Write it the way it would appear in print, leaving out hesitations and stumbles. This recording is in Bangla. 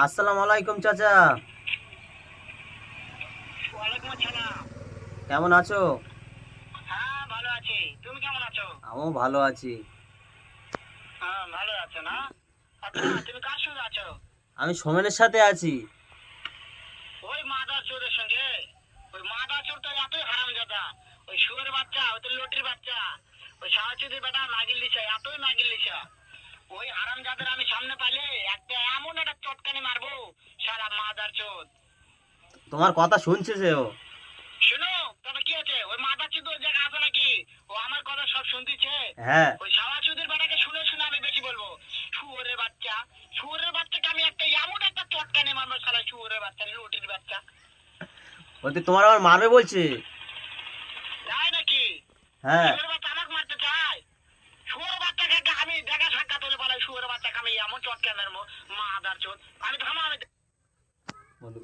আসসালামু আলাইকুম চাচা। ওয়ালাইকুম আসসালাম। কেমন আছো? হ্যাঁ, ভালো আছি। তুমি কেমন আছো? আমিও ভালো আছি। হ্যাঁ, ভালো আছো না? আচ্ছা, তুমি কার সঙ্গে আছো? আমি সোমেনের সাথে আছি। ওই মাদার চোরের সঙ্গে? ওই মাদার চোর তো এতই হারামজাদা। ওই শুয়োরের বাচ্চা, ওই তো লটির বাচ্চা, ওই সাহাচুদের বেটা নাগিল লিসা, এতই নাগিল লিসা। ওই হারামজাদার আমি সামনে পাইলে একটা এমন একটা চটকানি মারবো, শালা মাদার চোদ। তোমার কথা শুনছে সে ও। শুনো, তবে কি আছে? ওই মাদার চোদ ওই জায়গায় আছে নাকি? ও আমার কথা সব শুনতিছে। হ্যাঁ, ওই সাহাচুদের বেটাকে শুনে শুনে আমি বেশি বলবো। শুয়োরের বাচ্চা, শুয়োরের বাচ্চাকে আমি একটা এমন একটা চটকানি মারবো, শালা শুয়োরের বাচ্চা, লটির বাচ্চা। বলতে তোমার আবার মারবে বলছে। তাই নাকি? হ্যাঁ, শুয়োরের বাচ্চা আমাকে মারতে চায়? শুয়োরের বাচ্চাকে আমি দেখা সাক্ষাৎ হলে বলে শুয়োরের বাচ্চাকে আমি এমন চটকানি মারবো, মাদার চোদ। আমি থামা, আমি বলুক।